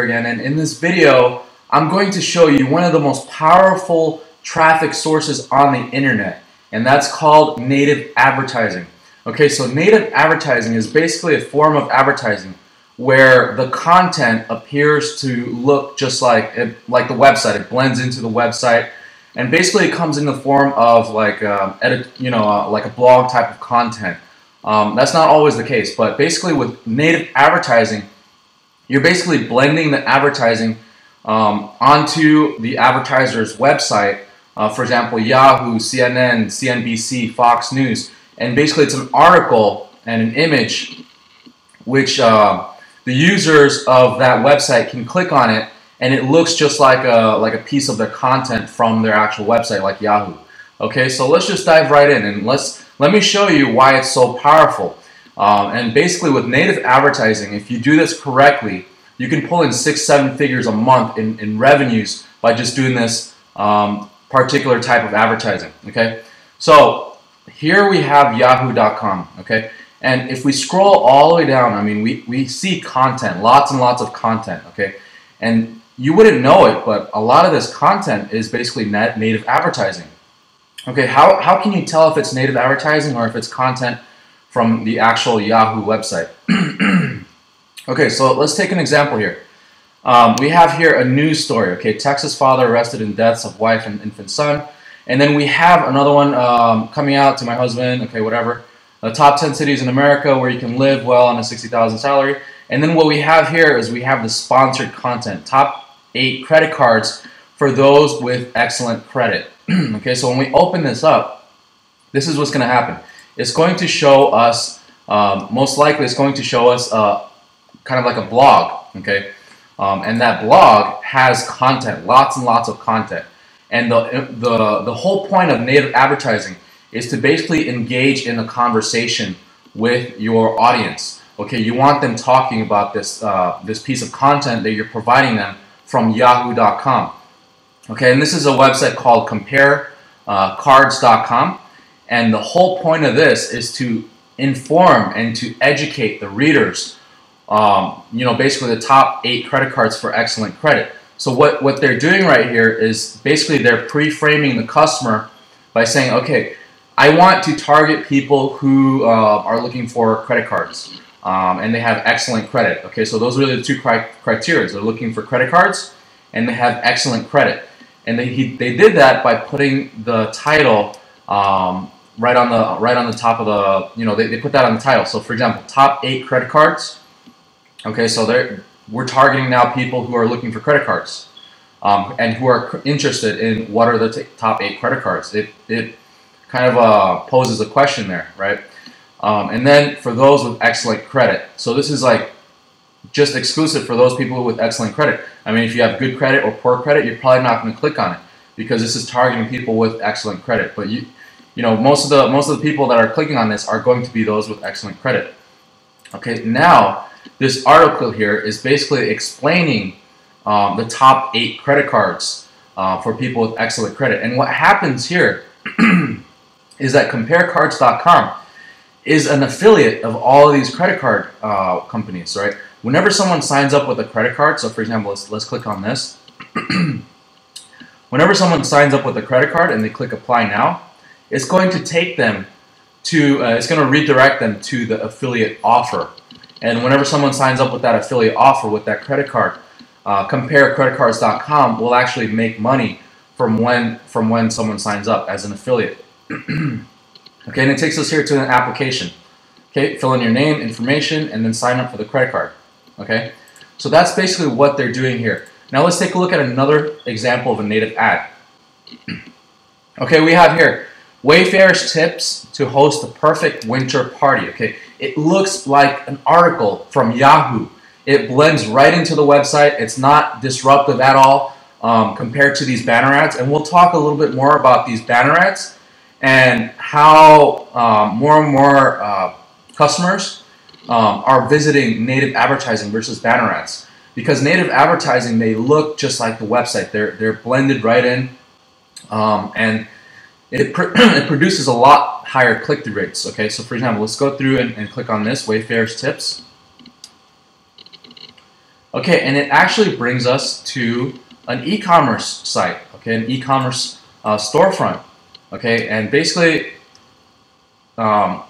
again, and in this video I'm going to show you one of the most powerful traffic sources on the internet, and that's called native advertising. Okay, so native advertising is basically a form of advertising where the content appears to look just like the website. It blends into the website, and basically it comes in the form of like like a blog type of content. That's not always the case, but basically with native advertising, you're basically blending the advertising onto the advertiser's website. For example, Yahoo, CNN, CNBC, Fox News, and basically it's an article and an image which the users of that website can click on it, and it looks just like a piece of their content from their actual website, like Yahoo. Okay, so let's just dive right in, and let me show you why it's so powerful. And basically with native advertising, if you do this correctly, you can pull in 6-7 figures a month in revenues by just doing this particular type of advertising. Okay, so here we have yahoo.com. Okay, and if we scroll all the way down, I mean, we see content, lots and lots of content. Okay, and you wouldn't know it, but a lot of this content is basically native advertising. Okay, how can you tell if it's native advertising or if it's content from the actual Yahoo website? Okay, so let's take an example here. We have here a news story. Okay, Texas father arrested in deaths of wife and infant son. And then we have another one coming out to my husband. Okay, whatever. The top 10 cities in America where you can live well on a $60,000 salary. And then what we have here is we have the sponsored content. Top 8 credit cards for those with excellent credit. Okay, so when we open this up, this is what's going to happen. It's going to show us, most likely it's going to show us kind of like a blog, okay? And that blog has content, lots and lots of content. And the whole point of native advertising is to basically engage in a conversation with your audience. Okay, you want them talking about this, this piece of content that you're providing them from yahoo.com. Okay, and this is a website called comparecards.com, and the whole point of this is to inform and to educate the readers, basically the top 8 credit cards for excellent credit. So what they're doing right here is basically they're pre-framing the customer by saying, okay, I want to target people who are looking for credit cards, and they have excellent credit. Okay, so those are the 2 criteria. They're looking for credit cards, and they have excellent credit. And they did that by putting the title right on the top of the, they put that on the title. So for example, top 8 credit cards. Okay, so we're targeting now people who are looking for credit cards and who are interested in what are the top 8 credit cards. It kind of poses a question there, right? And then for those with excellent credit. So this is like just exclusive for those people with excellent credit. I mean, if you have good credit or poor credit, you're probably not going to click on it because this is targeting people with excellent credit. But most of the people that are clicking on this are going to be those with excellent credit. Okay, now this article here is basically explaining the top 8 credit cards for people with excellent credit. And what happens here is that comparecards.com is an affiliate of all of these credit card companies, right? Whenever someone signs up with a credit card, so for example, let's click on this. Whenever someone signs up with a credit card and they click apply now, it's going to take them to, it's going to redirect them to the affiliate offer. And whenever someone signs up with that affiliate offer with that credit card, comparecreditcards.com will actually make money from when someone signs up as an affiliate. Okay, and it takes us here to an application. Okay, fill in your name, information, and then sign up for the credit card. Okay, so that's basically what they're doing here. Now let's take a look at another example of a native ad. Okay, we have here Wayfair's tips to host the perfect winter party. Okay, it looks like an article from Yahoo. It blends right into the website. It's not disruptive at all compared to these banner ads. And we'll talk a little bit more about these banner ads and how more and more customers are visiting native advertising versus banner ads. Because native advertising, they look just like the website. They're blended right in, and it produces a lot higher click-through rates. Okay, so for example, let's go through and click on this, Wayfair's tips. Okay, and it actually brings us to an e-commerce site, okay, an e-commerce storefront, okay, and basically um,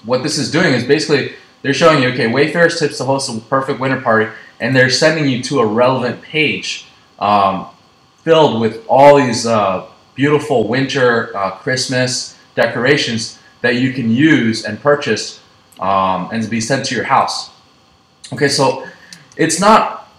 what this is doing is basically they're showing you, okay, Wayfarer's tips to host a perfect winter party, and they're sending you to a relevant page um, filled with all these beautiful winter Christmas decorations that you can use and purchase and be sent to your house. Okay, so it's not,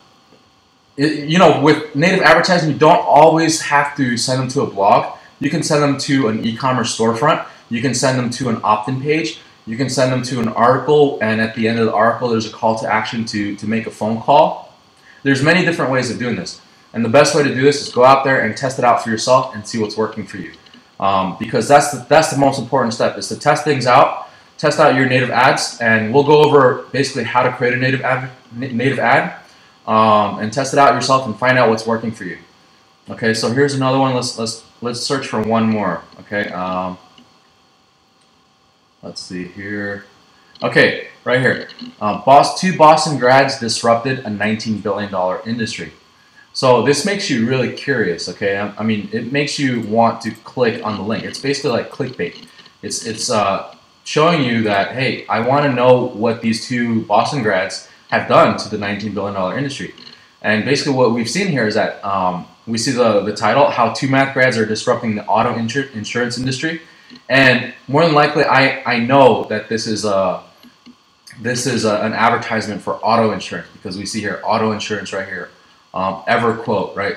you know, with native advertising, you don't always have to send them to a blog. You can send them to an e-commerce storefront. You can send them to an opt-in page. You can send them to an article, and at the end of the article, there's a call to action to make a phone call. There's many different ways of doing this. And the best way to do this is go out there and test it out for yourself and see what's working for you. Because that's the most important step, is to test things out, test out your native ads, and we'll go over basically how to create a native ad and test it out yourself and find out what's working for you. Okay, so here's another one. Let's search for one more. Okay, let's see here. Okay, right here. Two Boston grads disrupted a $19 billion industry. So this makes you really curious, okay? I mean, it makes you want to click on the link. It's basically like clickbait. It's showing you that, hey, I want to know what these two Boston grads have done to the $19 billion industry. And basically what we've seen here is that we see the title, How Two Math Grads Are Disrupting the Auto Insurance Industry. And more than likely, I know that this is an advertisement for auto insurance, because we see here auto insurance right here. EverQuote, right?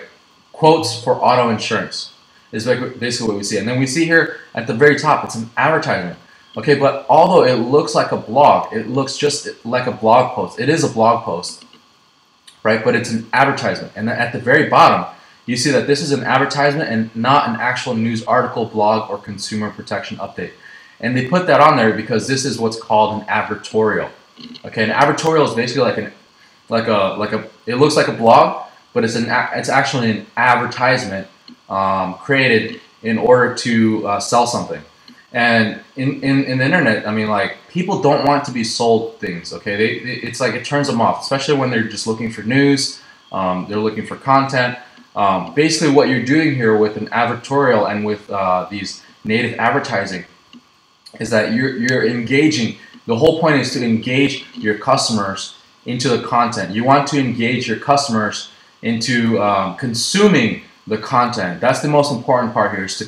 Quotes for auto insurance is basically what we see. And then we see here at the very top, it's an advertisement. Okay, but although it looks like a blog, it looks just like a blog post. It is a blog post, right? But it's an advertisement. And then at the very bottom, you see that this is an advertisement and not an actual news article, blog, or consumer protection update. And they put that on there because this is what's called an advertorial. Okay, an advertorial is basically it looks like a blog, but it's actually an advertisement created in order to sell something. And in the internet, I mean, like, people don't want to be sold things. Okay, it's like it turns them off, especially when they're just looking for news. They're looking for content. Basically, what you're doing here with an advertorial and with these native advertising is that you're engaging. The whole point is to engage your customers into the content. You want to engage your customers into consuming the content. That's the most important part here, is to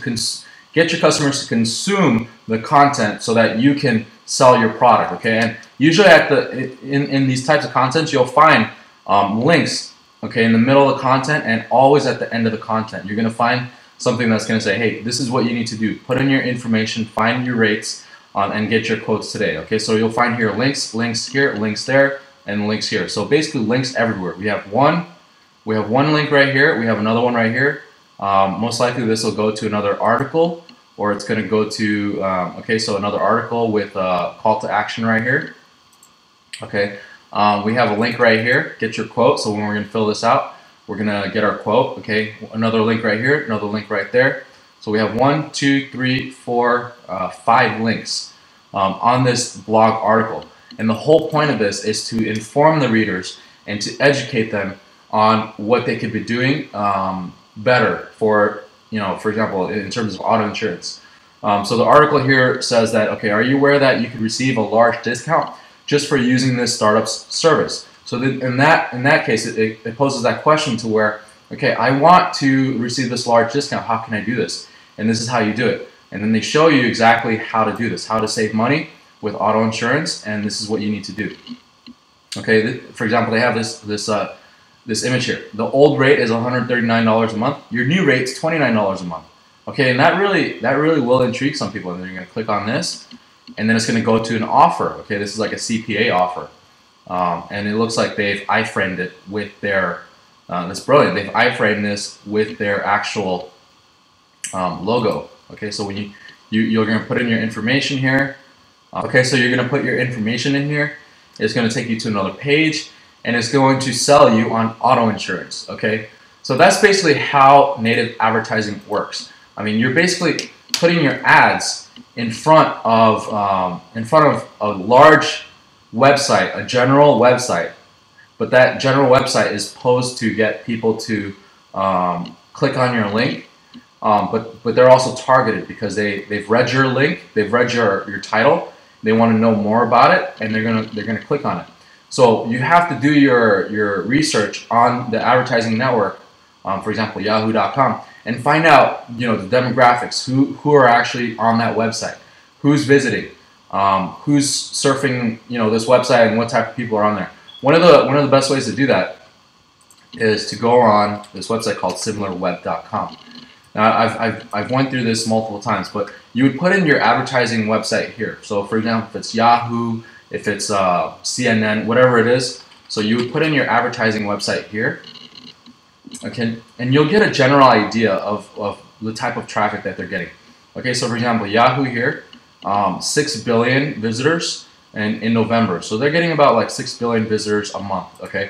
get your customers to consume the content so that you can sell your product. Okay, and usually in these types of contents, you'll find links. Okay, in the middle of the content and always at the end of the content, you're going to find something that's going to say, hey, this is what you need to do. Put in your information, find your rates, and get your quotes today. Okay, so you'll find here links here, links there, and links here. So basically links everywhere. We have one link right here. We have another one right here. Most likely this will go to another article, or it's going to go to, okay, so another article with a call to action right here. Okay, we have a link right here, get your quote. So when we're going to fill this out, we're going to get our quote. Okay, another link right here, another link right there. So we have 1, 2, 3, 4, 5 links on this blog article. And the whole point of this is to inform the readers and to educate them on what they could be doing better for, for example, in terms of auto insurance. So the article here says that, okay, are you aware that you could receive a large discount just for using this startup's service? So then in that case, it poses that question to where, okay, I want to receive this large discount. How can I do this? And this is how you do it. And then they show you exactly how to do this, how to save money with auto insurance, and this is what you need to do. Okay, for example, they have this image here. The old rate is $139 a month. Your new rate is $29 a month. Okay, and that really will intrigue some people. And then you're going to click on this, and then it's going to go to an offer. Okay, this is like a CPA offer, and it looks like they've iframed it with their. That's brilliant. They've iframed this with their actual logo. Okay, so when you're going to put in your information here. Okay, so you're going to put your information in here. It's going to take you to another page, and it's going to sell you on auto insurance. Okay, so that's basically how native advertising works. I mean, you're basically putting your ads in front of a large website, a general website, but that general website is posed to get people to click on your link. But they're also targeted because they've read your link, they've read your title, they want to know more about it, and they're gonna click on it. So you have to do your research on the advertising network, for example, Yahoo.com, and find out the demographics, who are actually on that website, who's visiting, who's surfing this website, and what type of people are on there. One of the best ways to do that is to go on this website called similarweb.com. Now I've went through this multiple times, but you would put in your advertising website here. So for example, if it's Yahoo, if it's CNN, whatever it is, so you would put in your advertising website here. Okay, and you'll get a general idea of the type of traffic that they're getting. Okay, so for example, Yahoo here, 6 billion visitors in November. So they're getting about like 6 billion visitors a month. Okay,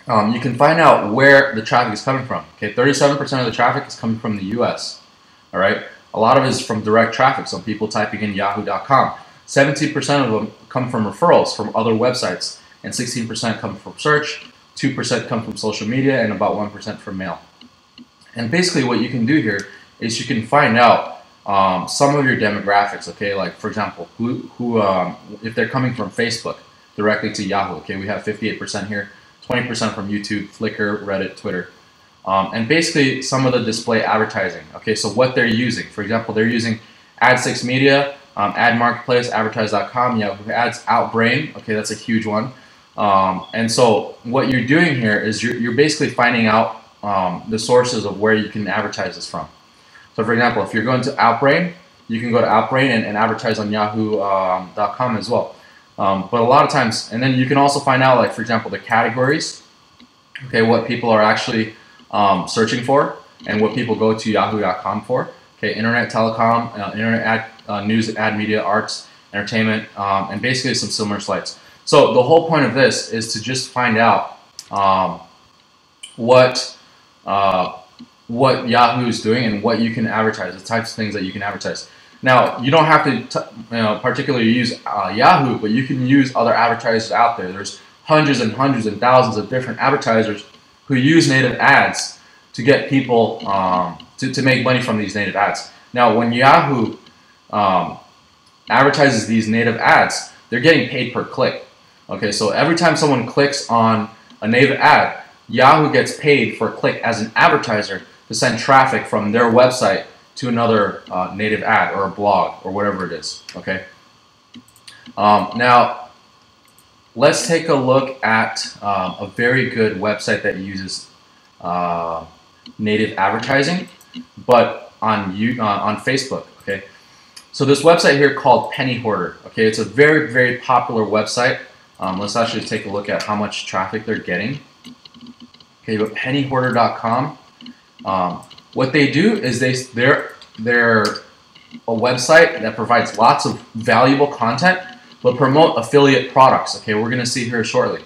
you can find out where the traffic is coming from. Okay, 37% of the traffic is coming from the U.S. All right, a lot of it is from direct traffic. So people typing in Yahoo.com. 17% of them come from referrals from other websites, and 16% come from search. 2% come from social media, and about 1% from mail. And basically what you can do here is you can find out some of your demographics, okay? Like for example, who if they're coming from Facebook directly to Yahoo, okay? We have 58% here, 20% from YouTube, Flickr, Reddit, Twitter. And basically some of the display advertising, okay? So what they're using, for example, they're using Ad6 Media, Ad Marketplace, Advertise.com, Yahoo Ads, Outbrain, okay, that's a huge one. And so what you're doing here is you're basically finding out the sources of where you can advertise this from. So for example, if you're going to Outbrain, you can go to Outbrain and advertise on Yahoo.com as well. But a lot of times, and then you can also find out, like for example, the categories, okay, what people are actually searching for and what people go to Yahoo.com for. Okay, internet, telecom, internet ad, news, ad media, arts, entertainment, and basically some similar sites. So the whole point of this is to just find out what Yahoo is doing and what you can advertise, the types of things that you can advertise. Now, you don't have to particularly use Yahoo, but you can use other advertisers out there. There's hundreds and thousands of different advertisers who use native ads to get people to make money from these native ads. Now, when Yahoo advertises these native ads, they're getting paid per click. Okay, so every time someone clicks on a native ad, Yahoo gets paid for a click as an advertiser to send traffic from their website to another native ad or a blog or whatever it is. Okay. Now, let's take a look at a very good website that uses native advertising, but on Facebook. Okay. So this website here called Penny Hoarder. Okay, it's a very popular website. Let's actually take a look at how much traffic they're getting. Okay, but pennyhoarder.com. What they do is they're a website that provides lots of valuable content, but promote affiliate products. Okay, we're gonna see here shortly.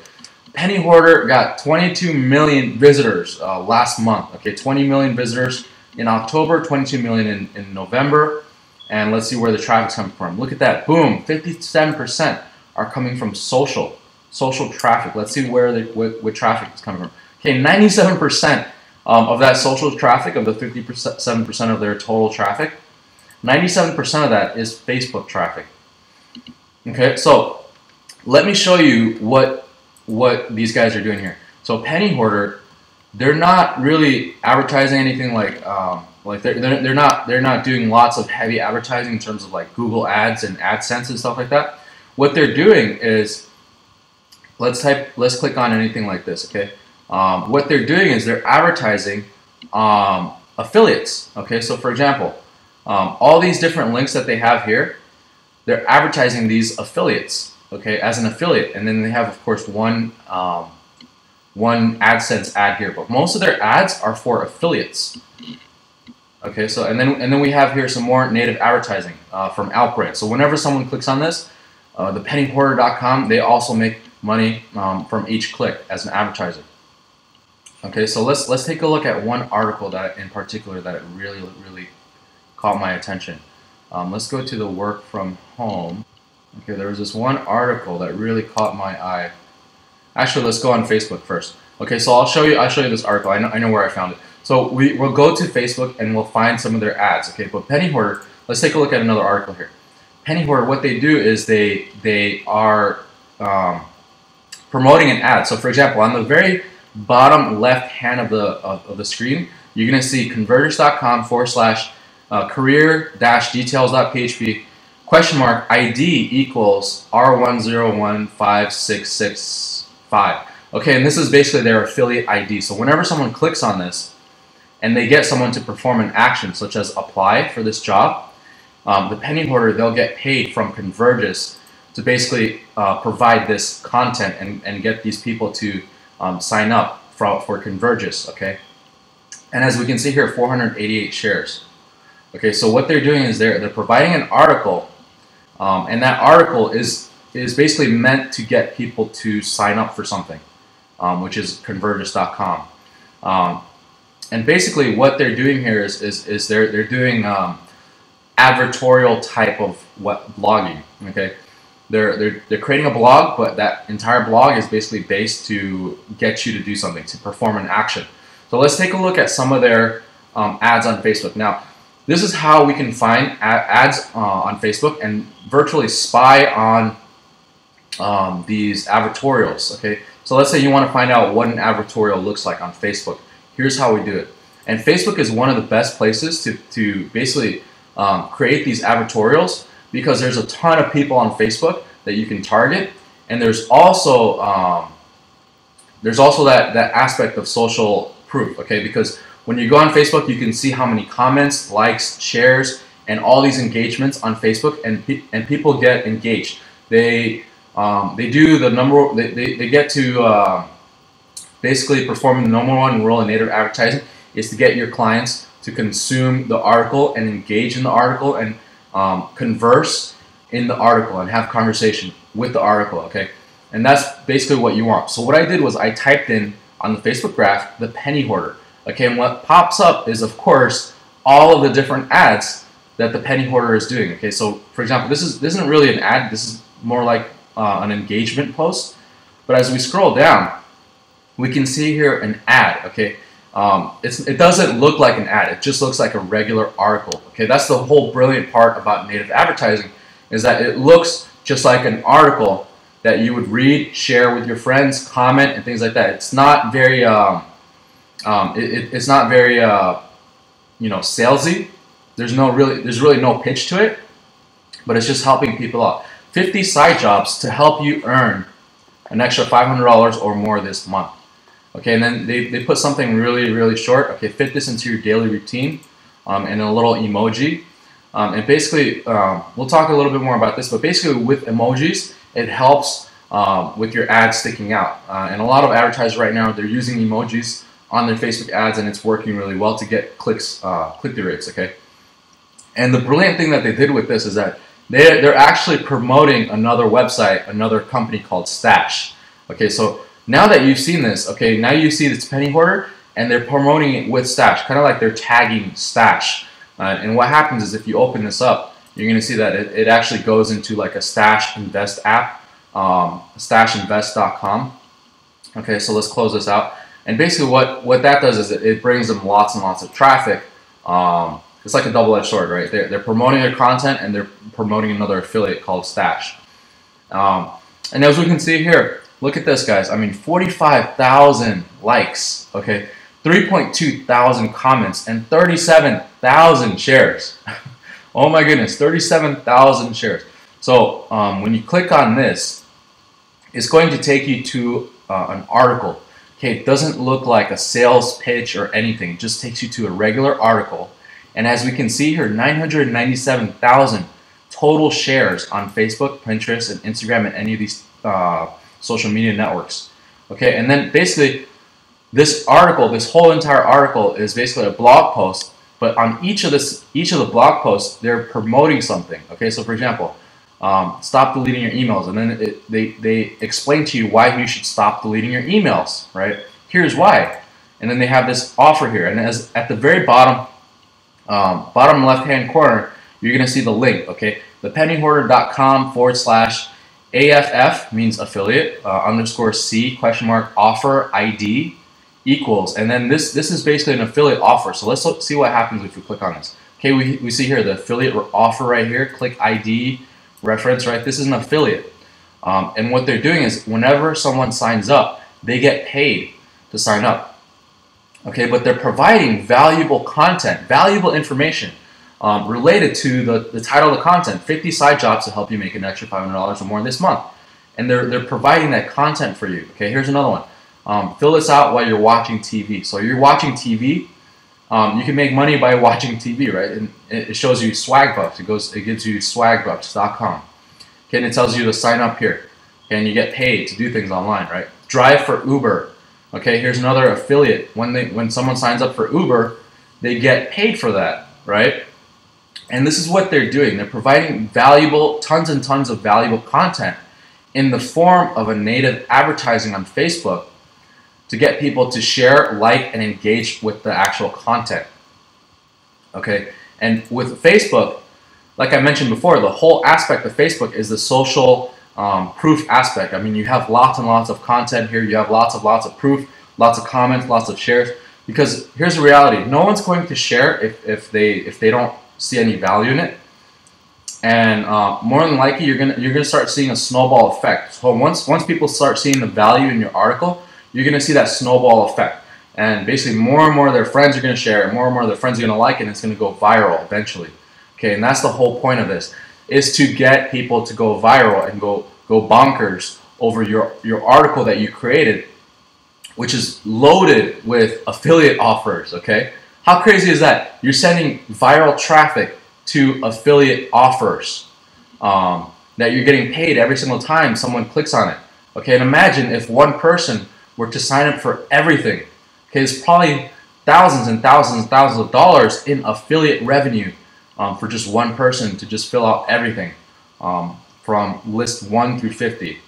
Penny Hoarder got 22 million visitors last month. Okay, 20 million visitors in October, 22 million in November. And let's see where the traffic's coming from. Look at that, boom, 57% are coming from social traffic. Let's see where what traffic is coming from. Okay, 97% of that social traffic, of the 57% of their total traffic, 97% of that is Facebook traffic. Okay, so let me show you what these guys are doing here. So Penny Hoarder, they're not really advertising anything like they're not doing lots of heavy advertising in terms of like Google Ads and AdSense and stuff like that. What they're doing is, let's click on anything like this, okay? What they're doing is they're advertising affiliates, okay? So for example, all these different links that they have here, they're advertising these affiliates, okay, as an affiliate. And then they have, of course, one AdSense ad here, but most of their ads are for affiliates. Okay, so and then we have here some more native advertising from Outbrain. So whenever someone clicks on this, the pennyhoarder.com, they also make money from each click as an advertiser. Okay, so let's take a look at one article that in particular that really caught my attention. Let's go to the work from home. Okay, there was this one article that really caught my eye. Actually, let's go on Facebook first. Okay, so I'll show you this article. I know where I found it. So we'll go to Facebook and we'll find some of their ads. Okay, but Penny Hoarder, let's take a look at another article here. Penny Hoarder, what they do is they are promoting an ad. So for example, on the very bottom left hand of the screen, you're gonna see convergys.com/career-details.php !ID equals R1015665. Okay, and this is basically their affiliate ID. So whenever someone clicks on this and they get someone to perform an action such as apply for this job, the Penny Hoarder, they'll get paid from Convergys to basically provide this content and get these people to sign up for Convergys, okay? And as we can see here, 488 shares. Okay, so what they're doing is they're providing an article, and that article is basically meant to get people to sign up for something, which is convergys.com. And basically what they're doing here is they're doing advertorial type of blogging, okay? They're creating a blog, but that entire blog is basically based to get you to do something, to perform an action. So let's take a look at some of their ads on Facebook. Now, this is how we can find ads on Facebook and virtually spy on these advertorials, okay? So let's say you want to find out what an advertorial looks like on Facebook. Here's how we do it. And Facebook is one of the best places to basically create these advertorials, because there's a ton of people on Facebook that you can target, and there's also that aspect of social proof, okay? Because when you go on Facebook, you can see how many comments, likes, shares, and all these engagements on Facebook, and people get engaged. They do the number. They get to basically perform the number one rule in native advertising is to get your clients to consume the article and engage in the article and converse in the article and have conversation with the article, okay? And that's basically what you want. So what I did was I typed in on the Facebook graph the Penny Hoarder, okay? And what pops up is, of course, all of the different ads that the Penny Hoarder is doing, okay? So for example, this isn't really an ad. This is more like an engagement post. But as we scroll down, we can see here an ad, okay? It doesn't look like an ad. It just looks like a regular article. Okay, that's the whole brilliant part about native advertising, is that it looks just like an article that you would read, share with your friends, comment, and things like that. It's not very, it's not very, salesy. There's really no pitch to it, but it's just helping people out. 50 side jobs to help you earn an extra $500 or more this month. Okay, and then they put something really short. Okay, fit this into your daily routine, and a little emoji. And basically, we'll talk a little bit more about this, but basically with emojis, it helps with your ads sticking out. And a lot of advertisers right now, they're using emojis on their Facebook ads, and it's working really well to get clicks, click-through rates, okay? And the brilliant thing that they did with this is that they're actually promoting another website, another company called Stash. Okay, so now that you've seen this, okay, now you see this Penny Hoarder, and they're promoting it with Stash, kind of like they're tagging Stash. And what happens is if you open this up, you're going to see that it actually goes into like a Stash Invest app, stashinvest.com. Okay, so let's close this out. And basically what that does is it brings them lots and lots of traffic. It's like a double-edged sword, right? They're promoting their content, and they're promoting another affiliate called Stash. And as we can see here, look at this, guys. I mean, 45,000 likes, okay? 3.2 thousand comments and 37,000 shares. Oh my goodness, 37,000 shares. So when you click on this, it's going to take you to an article. Okay, it doesn't look like a sales pitch or anything. It just takes you to a regular article. And as we can see here, 997,000 total shares on Facebook, Pinterest, and Instagram, and any of these social media networks. Okay, and then basically this article, this whole entire article is basically a blog post, but on each of the blog posts, they're promoting something. Okay, so for example, stop deleting your emails, and then they explain to you why you should stop deleting your emails, right? Here's why. And then they have this offer here, and as at the very bottom left hand corner, you're gonna see the link, okay? thepennyhoarder.com/a AFF means affiliate, underscore C, question mark, offer ID equals, and then this is basically an affiliate offer. So let's see what happens if we click on this. Okay, we see here the affiliate offer right here, click ID, reference, right? This is an affiliate. And what they're doing is whenever someone signs up, they get paid to sign up. Okay, but they're providing valuable content, valuable information related to the title of the content, 50 side jobs to help you make an extra $500 or more this month. And they're providing that content for you. Okay, here's another one. Fill this out while you're watching TV. So you're watching TV, you can make money by watching TV, right? And it shows you swag bucks. It gives you swagbucks.com. Okay, and it tells you to sign up here. Okay, and you get paid to do things online, right? Drive for Uber. Okay, here's another affiliate. When someone signs up for Uber, they get paid for that, right? And this is what they're doing. They're providing valuable, tons and tons of valuable content in the form of a native advertising on Facebook to get people to share, like, and engage with the actual content. Okay, and with Facebook, like I mentioned before, the whole aspect of Facebook is the social proof aspect. I mean, you have lots and lots of content here. You have lots of proof, lots of comments, lots of shares. Because here's the reality: no one's going to share if they don't see any value in it. And more than likely, you're gonna start seeing a snowball effect. So once people start seeing the value in your article, you're gonna see that snowball effect. And basically, more and more of their friends are gonna share it. More and more of their friends are gonna like it, and it's gonna go viral eventually. Okay, and that's the whole point of this, is to get people to go viral and go bonkers over your article that you created, which is loaded with affiliate offers. Okay, how crazy is that? You're sending viral traffic to affiliate offers that you're getting paid every single time someone clicks on it. Okay, and imagine if one person were to sign up for everything. Okay, it's probably thousands and thousands and thousands of dollars in affiliate revenue for just one person to just fill out everything from list 1 through 50.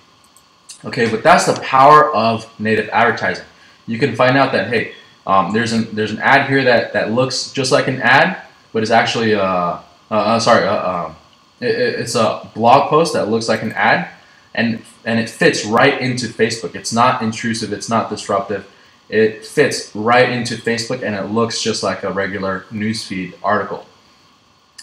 Okay, but that's the power of native advertising. You can find out that, hey, there's an ad here that looks just like an ad, but it's actually it's a blog post that looks like an ad, and it fits right into Facebook. It's not intrusive. It's not disruptive. It fits right into Facebook, and it looks just like a regular newsfeed article.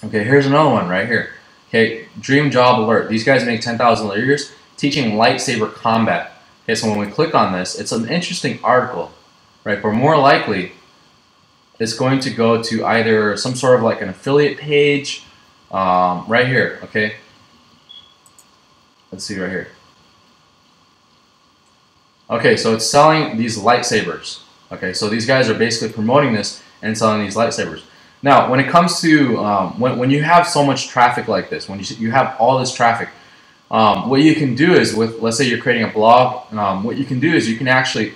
Okay, here's another one right here. Okay, Dream Job Alert. These guys make $10,000 a year teaching lightsaber combat. Okay, so when we click on this, it's an interesting article, right? But more likely, it's going to go to either some sort of like an affiliate page, right here. Okay, let's see right here. Okay, so it's selling these lightsabers. Okay, so these guys are basically promoting this and selling these lightsabers. Now, when it comes to when you have so much traffic like this, when you have all this traffic, what you can do is, let's say you're creating a blog, what you can do is you can actually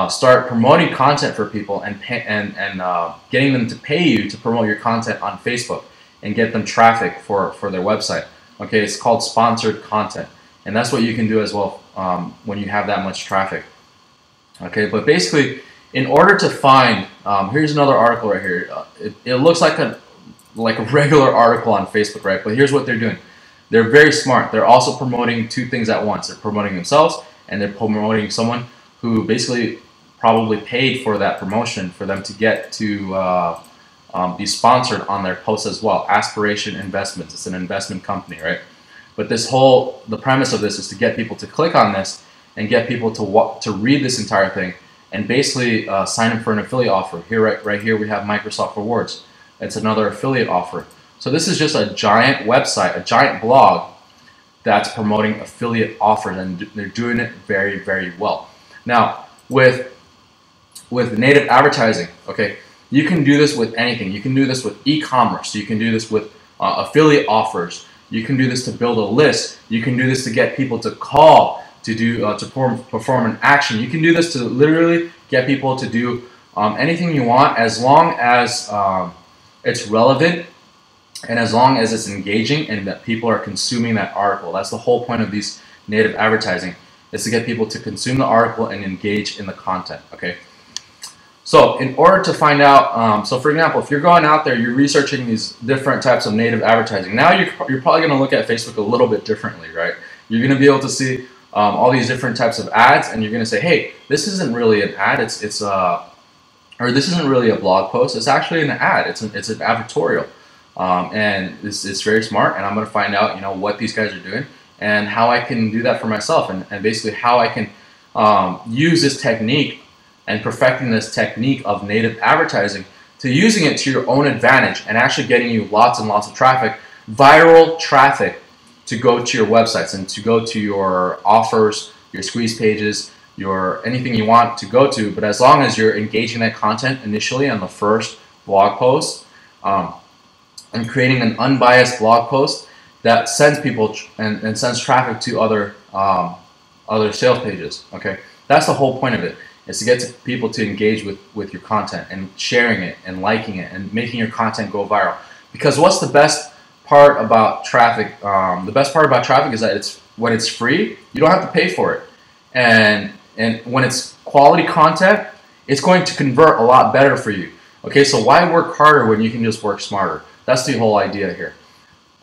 start promoting content for people and getting them to pay you to promote your content on Facebook and get them traffic for their website. Okay, it's called sponsored content, and that's what you can do as well when you have that much traffic. Okay, but basically, in order to find, here's another article right here. It looks like a regular article on Facebook, right? But here's what they're doing. They're very smart. They're also promoting two things at once. They're promoting themselves, and they're promoting someone who basically probably paid for that promotion for them to get to be sponsored on their posts as well. Aspiration Investments. It's an investment company, right? But the premise of this is to get people to click on this and get people to read this entire thing and basically sign up for an affiliate offer. Here, right here, we have Microsoft Rewards. It's another affiliate offer. So this is just a giant website, a giant blog that's promoting affiliate offers, and they're doing it very, very well. Now, with native advertising, okay, you can do this with anything. You can do this with e-commerce. You can do this with affiliate offers. You can do this to build a list. You can do this to get people to call, to perform an action. You can do this to literally get people to do anything you want, as long as it's relevant and as long as it's engaging and that people are consuming that article. That's the whole point of these native advertising, is to get people to consume the article and engage in the content. Okay. So in order to find out, so for example, if you're going out there, you're researching these different types of native advertising. Now you're probably going to look at Facebook a little bit differently, right? You're going to be able to see all these different types of ads, and you're going to say, hey, this isn't really an ad, or this isn't really a blog post, it's actually an ad, it's an advertorial. And it's very smart, and I'm going to find out, you know, what these guys are doing and how I can do that for myself, and basically how I can use this technique and perfecting this technique of native advertising to using it to your own advantage and actually getting you lots and lots of traffic, viral traffic, to go to your websites and to go to your offers, your squeeze pages, your anything you want to go to. But as long as you're engaging that content initially on the first blog post, and creating an unbiased blog post that sends people and sends traffic to other sales pages. Okay, that's the whole point of it, is to get people to engage with your content and sharing it and liking it and making your content go viral. Because what's the best part about traffic? The best part about traffic is that when it's free, you don't have to pay for it, and when it's quality content, it's going to convert a lot better for you. Okay, so why work harder when you can just work smarter? That's the whole idea here.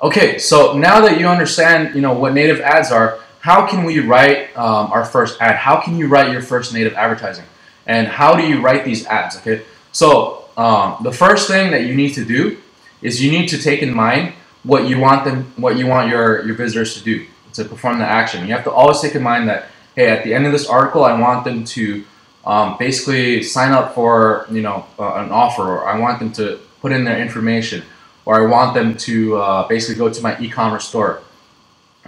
Okay, so now that you understand, you know, what native ads are, how can we write our first ad? How can you write your first native advertising? And how do you write these ads? Okay, so the first thing that you need to do is you need to take in mind what you want your visitors to do, to perform the action. You have to always take in mind that, hey, at the end of this article, I want them to basically sign up for, you know, an offer, or I want them to put in their information, or I want them to basically go to my e-commerce store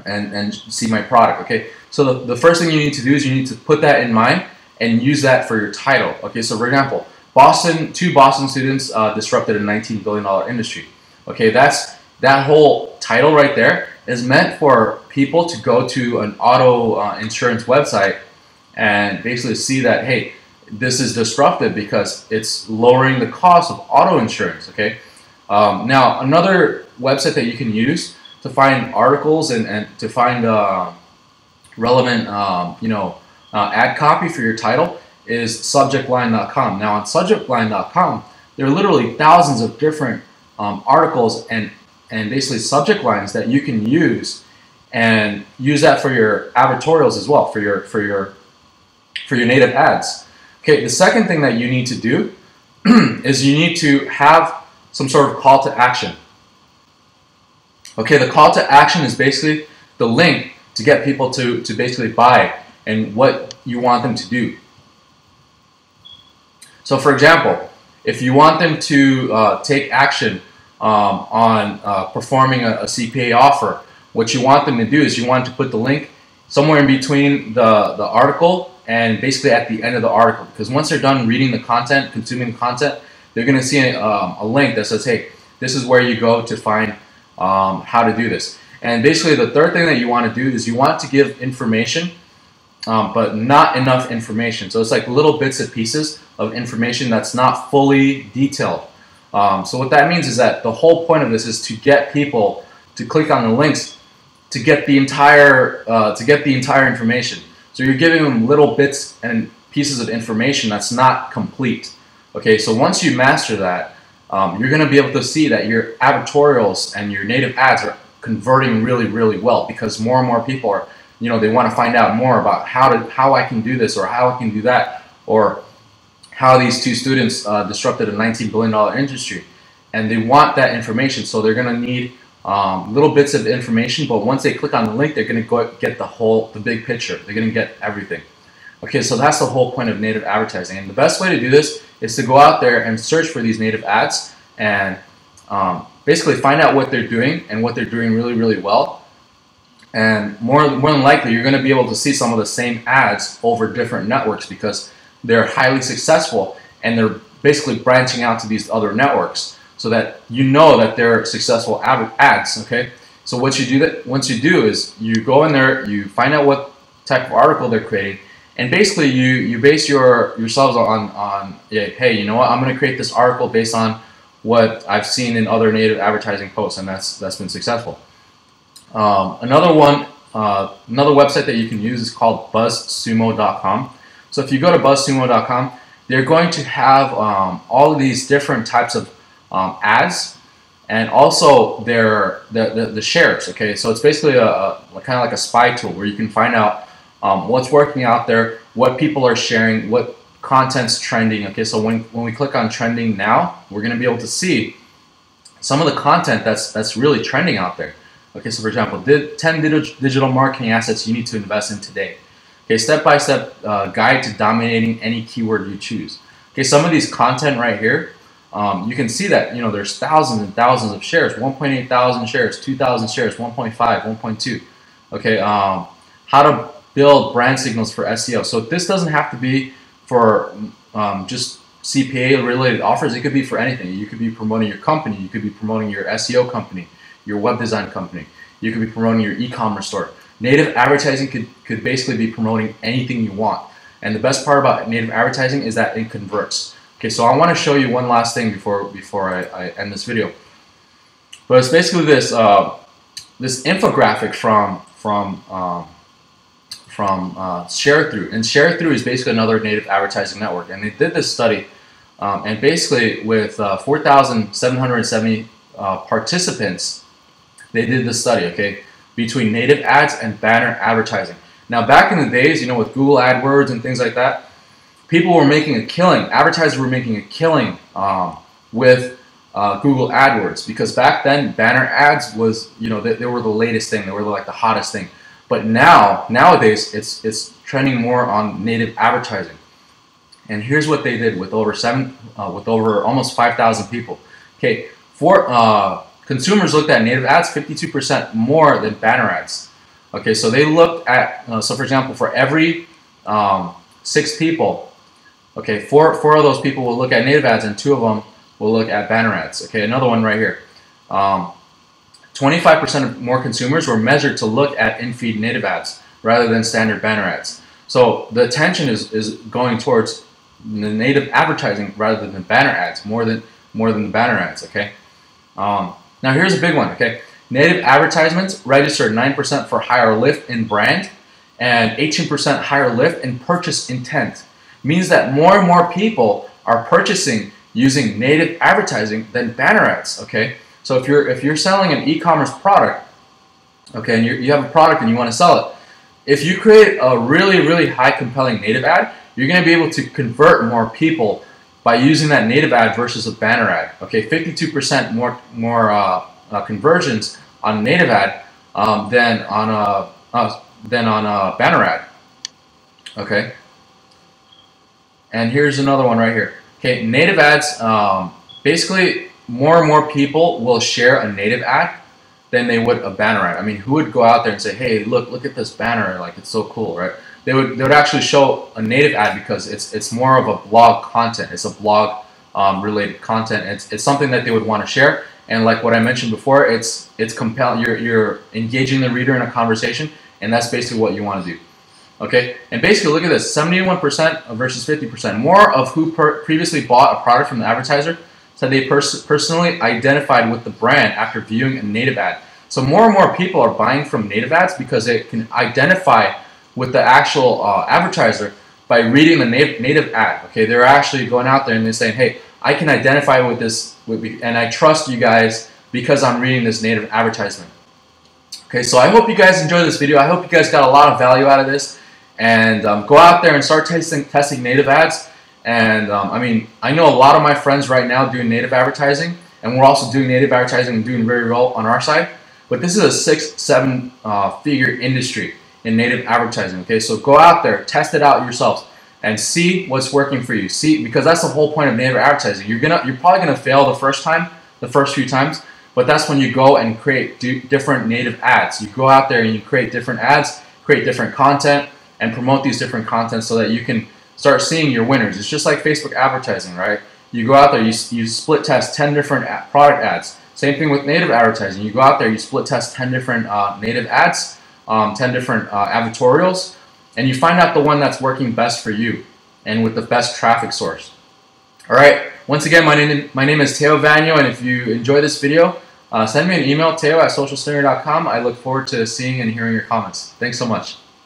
and see my product. Okay, so the first thing you need to do is you need to put that in mind and use that for your title. Okay, so for example, two Boston students disrupted a $19 billion industry. Okay, that whole title right there is meant for people to go to an auto insurance website and basically see that, hey, this is disruptive because it's lowering the cost of auto insurance. Okay, now another website that you can use to find articles and to find relevant ad copy for your title is subjectline.com. Now on subjectline.com, there are literally thousands of different articles and basically subject lines that you can use, and use that for your advertorials as well, for your native ads. Okay, the second thing that you need to do is you need to have some sort of call to action. Okay, the call to action is basically the link to get people to basically buy and what you want them to do. So for example, if you want them to take action on performing a CPA offer, what you want them to do is you want to put the link somewhere in between the article and basically at the end of the article, because once they're done reading the content, consuming the content, they're going to see a link that says, hey, this is where you go to find how to do this. And basically the third thing that you want to do is you want to give information, but not enough information. So it's like little bits and pieces of information that's not fully detailed. So what that means is that the whole point of this is to get people to click on the links to get the entire information. So you're giving them little bits and pieces of information that's not complete. Okay, so once you master that, you're going to be able to see that your advertorials and your native ads are converting really, really well, because more and more people are, you know, they want to find out more about how I can do this, or how I can do that, or how these two students disrupted a $19 billion industry, and they want that information. So they're going to need little bits of information, but once they click on the link, they're going to get the big picture. They're going to get everything. Okay, so that's the whole point of native advertising. And the best way to do this is to go out there and search for these native ads and basically find out what they're doing and what they're doing really, really well. And more than likely, you're going to be able to see some of the same ads over different networks, because they're highly successful and they're basically branching out to these other networks, so that you know that they're successful ads. Okay, so what you do once you do is you go in there, you find out what type of article they're creating, and basically you base yourselves on yeah, hey, you know what, I'm going to create this article based on what I've seen in other native advertising posts, and that's been successful. Another website that you can use is called BuzzSumo.com. So if you go to BuzzSumo.com, they're going to have all of these different types of ads and also the shares. Okay, so it's basically a kind of like a spy tool where you can find out what's working out there, what people are sharing, what content's trending. Okay, so when we click on trending now, we're going to be able to see some of the content that's really trending out there. Okay, so for example, 10 digital marketing assets you need to invest in today. Okay, step-by-step guide to dominating any keyword you choose. Okay, some of these content right here, you can see that, you know, there's thousands and thousands of shares, 1.8 thousand shares, 2,000 shares, 1.5, 1.2. Okay, how to build brand signals for SEO. So this doesn't have to be for just CPA related offers. It could be for anything. You could be promoting your company. You could be promoting your SEO company, your web design company. You could be promoting your e-commerce store. Native advertising could basically be promoting anything you want. And the best part about native advertising is that it converts. Okay, so I want to show you one last thing before I end this video. But it's basically this this infographic from ShareThrough, and ShareThrough is basically another native advertising network. And they did this study, and basically with 4,770 participants, they did this study. Okay, between native ads and banner advertising. Now, back in the days, you know, with Google AdWords and things like that, people were making a killing. Advertisers were making a killing with Google AdWords, because back then banner ads was, you know, they were the latest thing. They were like the hottest thing. But nowadays, it's trending more on native advertising. And here's what they did with over almost 5,000 people. Okay, consumers looked at native ads 52% more than banner ads. Okay, so they looked at, so for example, for every 6 people, okay, four of those people will look at native ads and 2 of them will look at banner ads. Okay, another one right here. 25% of more consumers were measured to look at in-feed native ads rather than standard banner ads. So the attention is going towards the native advertising rather than the banner ads, more than the banner ads. Okay. Now here's a big one. Okay, native advertisements registered 9% for higher lift in brand and 18% higher lift in purchase intent. Means that more and more people are purchasing using native advertising than banner ads. Okay, so if you're selling an e-commerce product, okay, and you have a product and you want to sell it, if you create a really high compelling native ad, you're going to be able to convert more people by using that native ad versus a banner ad. Okay, 52% more conversions on a native ad than on a banner ad. Okay, and here's another one right here. Okay, native ads, basically more and more people will share a native ad than they would a banner ad. I mean, who would go out there and say, hey, look at this banner, like it's so cool, right? They would actually show a native ad because it's more of a blog content. It's a blog related content. It's something that they would want to share. And like what I mentioned before, it's compelling. You're engaging the reader in a conversation, and that's basically what you want to do. Okay, and basically look at this: 71% versus 50%. More of who previously bought a product from the advertiser said they personally identified with the brand after viewing a native ad. So more and more people are buying from native ads because they can identify with the actual advertiser by reading the native ad. Okay, they're actually going out there and they're saying, hey, I can identify with this, and I trust you guys because I'm reading this native advertisement. Okay, so I hope you guys enjoyed this video. I hope you guys got a lot of value out of this, and go out there and start testing native ads. And I mean, I know a lot of my friends right now doing native advertising, and we're also doing native advertising and doing very well on our side. But this is a 6-7 figure industry in native advertising. Okay, so go out there, test it out yourselves, and see what's working for you. See, because that's the whole point of native advertising. You're probably gonna fail the first few times, but that's when you go and create different native ads. You go out there and you create different ads, create different content, and promote these different content so that you can start seeing your winners. It's just like Facebook advertising, right? You go out there, you split test 10 different product ads. Same thing with native advertising. You go out there, you split test 10 different native ads, 10 different advertorials, and you find out the one that's working best for you and with the best traffic source. All right. Once again, my name is Teo Vanyo, and if you enjoy this video, send me an email, teo@socialslinger.com. I look forward to seeing and hearing your comments. Thanks so much.